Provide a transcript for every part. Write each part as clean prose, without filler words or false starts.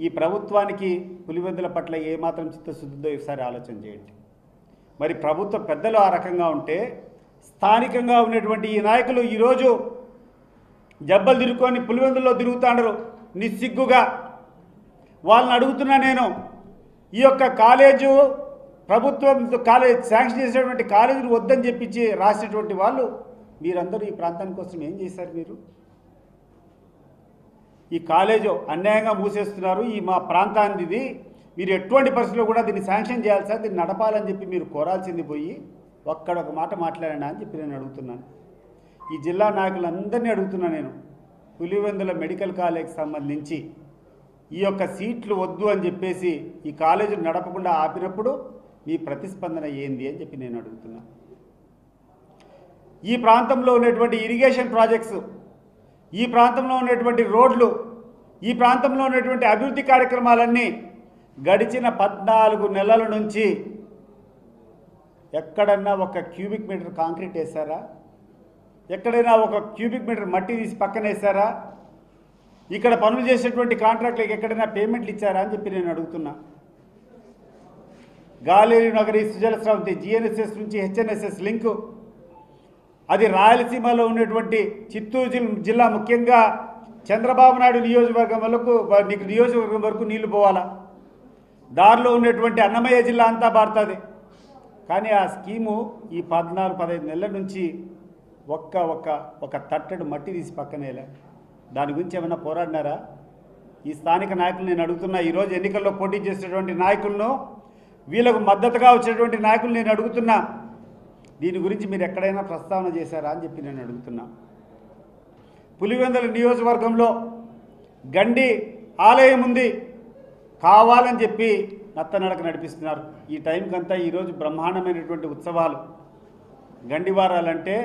ఈ ప్రభుత్వానికి పులివెందుల పట్ల ఏమాత్రం చిత్తశుద్ధితో ఒకసారి ఆలోచన చేయండి. మరి ప్రభుత్వ పెద్దలు ఆ రకంగా ఉంటే స్థానికంగా ఉన్నటువంటి ఈ నాయకులు ఈరోజు జబ్బలు తిరుక్కొని పులివెందుల్లో తిరుగుతాండరు నిస్సిగ్గుగా. వాళ్ళని అడుగుతున్నా నేను, ఈ యొక్క కాలేజు ప్రభుత్వం కాలేజ్ శాంక్షన్ చేసేటువంటి కాలేజీలు వద్దని చెప్పించి రాసినటువంటి వాళ్ళు మీరందరూ ఈ ప్రాంతానికి కోసం ఏం చేశారు? మీరు ఈ కాలేజు అన్యాయంగా మూసేస్తున్నారు, ఈ మా ప్రాంతానికి ఇది మీరు ఎటువంటి పరిస్థితుల్లో కూడా దీన్ని శాంక్షన్ చేయాలి సార్, దీన్ని నడపాలని చెప్పి మీరు కోరాల్సింది పోయి ఒక్కడ ఒక మాట మాట్లాడానా అని చెప్పి నేను అడుగుతున్నాను. ఈ జిల్లా నాయకులందరినీ అడుగుతున్నా నేను, పులివెందుల మెడికల్ కాలేజ్కి సంబంధించి ఈ యొక్క సీట్లు వద్దు అని చెప్పేసి ఈ కాలేజీని నడపకుండా ఆపినప్పుడు మీ ప్రతిస్పందన ఏంది అని చెప్పి నేను అడుగుతున్నా. ఈ ప్రాంతంలో ఉన్నటువంటి ఇరిగేషన్ ప్రాజెక్ట్స్, ఈ ప్రాంతంలో ఉన్నటువంటి రోడ్లు, ఈ ప్రాంతంలో ఉన్నటువంటి అభివృద్ధి కార్యక్రమాలన్నీ గడిచిన 14 నెలల నుంచి ఎక్కడన్నా ఒక క్యూబిక్ మీటర్ కాంక్రీట్ వేశారా? ఎక్కడైనా ఒక క్యూబిక్ మీటర్ మట్టి తీసి పక్కన వేశారా? ఇక్కడ పనులు చేసేటువంటి కాంట్రాక్టులకు ఎక్కడైనా పేమెంట్లు ఇచ్చారా అని చెప్పి నేను అడుగుతున్నా. గాలేరు నగరి సుజల స్రవంతి జిఎన్ఎస్ఎస్ నుంచి హెచ్ఎన్ఎస్ఎస్ లింకు, అది రాయలసీమలో ఉన్నటువంటి చిత్తూరు జిల్లా ముఖ్యంగా చంద్రబాబు నాయుడు నియోజకవర్గం వరకు నీళ్లు పోవాలా. దారిలో ఉన్నటువంటి అన్నమయ్య జిల్లా అంతా పారుతుంది. కానీ ఆ స్కీము ఈ 14-15 నెలల నుంచి ఒక తట్టడు మట్టి తీసి పక్కనేలే. దాని గురించి ఏమైనా పోరాడినారా? ఈ స్థానిక నాయకులు నేను అడుగుతున్నా. ఈరోజు ఎన్నికల్లో పోటీ చేసేటువంటి నాయకులను, వీళ్ళకు మద్దతుగా వచ్చేటువంటి నాయకులు నేను అడుగుతున్నా, దీని గురించి మీరు ఎక్కడైనా ప్రస్తావన చేశారా అని చెప్పి నేను అడుగుతున్నా. పులివెందుల నియోజకవర్గంలో గండి ఆలయం ఉంది, కావాలని చెప్పి నత్తనడక నడిపిస్తున్నారు. ఈ టైంకంతా ఈరోజు బ్రహ్మాండమైనటువంటి ఉత్సవాలు, గండివారాలంటే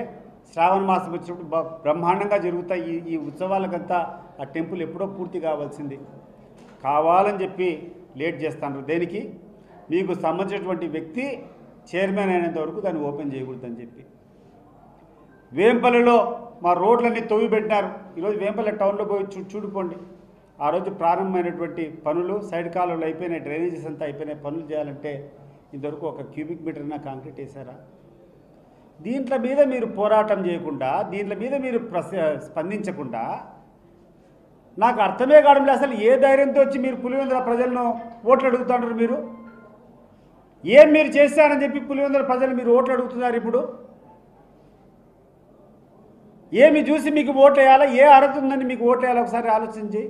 శ్రావణ మాసం వచ్చినప్పుడు బ్రహ్మాండంగా జరుగుతాయి. ఈ ఉత్సవాలకంతా ఆ టెంపుల్ ఎప్పుడో పూర్తి కావాల్సింది, కావాలని చెప్పి లేట్ చేస్తున్నారు. దేనికి? మీకు సంబంధించినటువంటి వ్యక్తి చైర్మన్ అయినంత వరకు దాన్ని ఓపెన్ చేయకూడదని చెప్పి. వేంపల్లిలో మా రోడ్లన్నీ తవ్వి పెట్టినారు. ఈరోజు వేంపల్లి టౌన్లో పోయి చూడుకోండి. ఆ రోజు ప్రారంభమైనటువంటి పనులు, సైడ్ కాలువలు అయిపోయినాయి, డ్రైనేజెస్ అంతా అయిపోయినాయి. పనులు చేయాలంటే ఇంతవరకు ఒక క్యూబిక్ మీటర్న కాంక్రీట్ వేశారా? దీంట్ల మీద మీరు పోరాటం చేయకుండా, దీంట్ల మీద మీరు స్పందించకుండా నాకు అర్థమే కావడంలో అసలు ఏ ధైర్యంతో వచ్చి మీరు పులివెందుల ప్రజలను ఓట్లు అడుగుతున్నారు? మీరు ఏం మీరు చేస్తారని చెప్పి పులివెందుల ప్రజలు మీరు ఓట్లు అడుగుతున్నారు? ఇప్పుడు ఏమి చూసి మీకు ఓట్లు వేయాలా? ఏ అర్హత ఉందని మీకు ఓట్లు వేయాలి? ఒకసారి ఆలోచించి.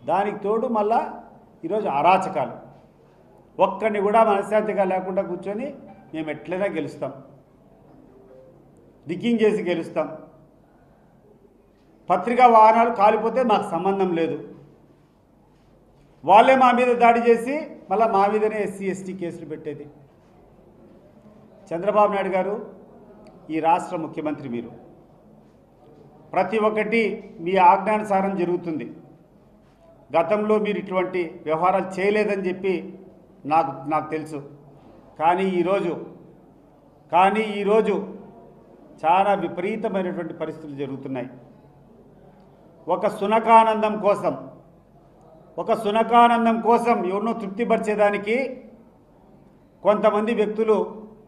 దానికి తోడు మళ్ళా ఈరోజు అరాచకాలు, ఒక్కడిని కూడా మనశ్శాంతిగా లేకుండా కూర్చొని మేము ఎట్లయినా గెలుస్తాం, రిగ్గింగ్ చేసి గెలుస్తాం, పత్రికా వాహనాలు కాలిపోతే మాకు సంబంధం లేదు, వాళ్ళే మా మీద దాడి చేసి మళ్ళీ మా మీదనే ఎస్సీ ఎస్టీ కేసులు పెట్టేది. చంద్రబాబు నాయుడు గారు ఈ రాష్ట్ర ముఖ్యమంత్రి, మీరు ప్రతి ఒక్కటి మీ ఆజ్ఞానుసారం జరుగుతుంది. గతంలో మీరు ఇటువంటి వ్యవహారాలు చేయలేదని చెప్పి నాకు తెలుసు. కానీ ఈరోజు చాలా విపరీతమైనటువంటి పరిస్థితులు జరుగుతున్నాయి. ఒక సునకానందం కోసం ఎవరినో తృప్తిపరిచేదానికి కొంతమంది వ్యక్తులు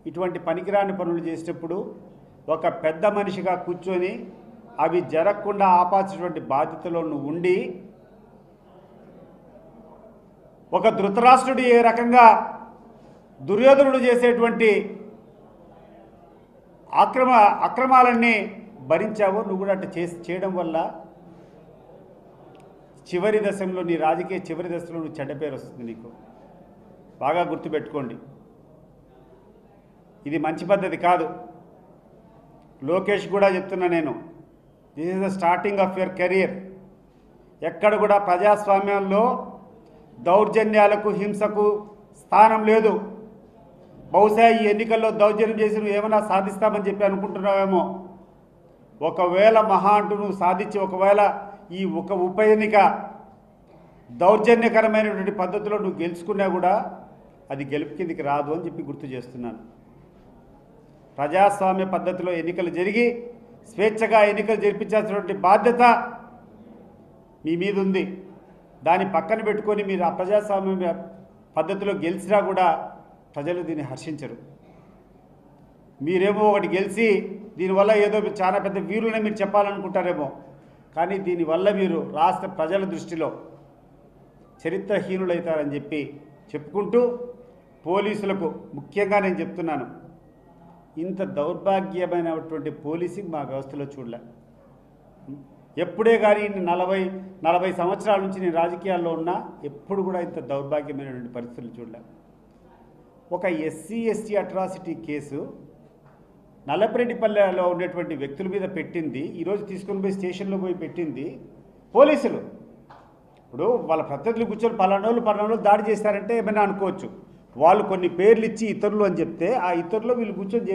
ఇటువంటి పనికిరాని పనులు చేసేటప్పుడు ఒక పెద్ద మనిషిగా కూర్చొని అవి జరగకుండా ఆపాల్సినటువంటి బాధ్యతలో నువ్వు ఉండి, ఒక ధృతరాష్ట్రుడు ఏ రకంగా దుర్యోధనుడు చేసేటువంటి అక్రమాలన్నీ భరించావో నువ్వు కూడా అట్లా చేయడం వల్ల చివరి దశలో, నీ రాజకీయ చివరి దశలో నువ్వు చెడ్డ పేరు వస్తుంది. నీకు బాగా గుర్తుపెట్టుకోండి, ఇది మంచి పద్ధతి కాదు. లోకేష్ కూడా చెప్తున్నా నేను, this is the starting of your career. ఎక్కడ కూడా ప్రజాస్వామ్యంలో దౌర్జన్యాలకు, హింసకు స్థానం లేదు. బహుశా ఈ ఎన్నికల్లో దౌర్జన్యం చేసి నువ్వు ఏమైనా సాధిస్తామని చెప్పి అనుకుంటున్నావేమో. ఒకవేళ మహా అంటూ నువ్వు సాధించి, ఒకవేళ ఈ ఉప ఎన్నిక దౌర్జన్యకరమైనటువంటి పద్ధతిలో నువ్వు గెలుచుకున్నా కూడా అది గెలుపు కిందికి రాదు అని చెప్పి గుర్తు చేస్తున్నాను. ప్రజాస్వామ్య పద్ధతిలో ఎన్నికలు జరిగి స్వేచ్ఛగా ఎన్నికలు జరిపించాల్సినటువంటి బాధ్యత మీ మీద ఉంది. దాన్ని పక్కన పెట్టుకొని మీరు అప్రజాస్వామ్య పద్ధతిలో గెలిచినా కూడా ప్రజలు దీన్ని హర్షించరు. మీరేమో ఒకటి గెలిచి దీనివల్ల ఏదో చాలా పెద్ద వీరులనే మీరు చెప్పాలనుకుంటారేమో, కానీ దీనివల్ల మీరు రాష్ట్ర ప్రజల దృష్టిలో చరిత్రహీనులవుతారని చెప్పి చెప్పుకుంటూ, పోలీసులకు ముఖ్యంగా నేను చెప్తున్నాను, ఇంత దౌర్భాగ్యమైనటువంటి పోలీసింగ్ మా వ్యవస్థలో చూడలే. ఎప్పుడే కానీ 40 సంవత్సరాల నుంచి నేను రాజకీయాల్లో ఉన్నా ఎప్పుడు కూడా ఇంత దౌర్భాగ్యమైనటువంటి పరిస్థితులు చూడలే. ఒక SC/ST అట్రాసిటీ కేసు నల్లపరెడ్డిపల్లెలో ఉండేటువంటి వ్యక్తుల మీద పెట్టింది, ఈరోజు తీసుకొని పోయి స్టేషన్లో పోయి పెట్టింది పోలీసులు. ఇప్పుడు వాళ్ళ ప్రత్యర్థులు కూర్చొని పలానోళ్ళు దాడి చేస్తారంటే ఏమైనా అనుకోవచ్చు. వాళ్ళు కొన్ని పేర్లు ఇచ్చి ఇతరులు అని చెప్తే ఆ ఇతరులు వీళ్ళు కూర్చొని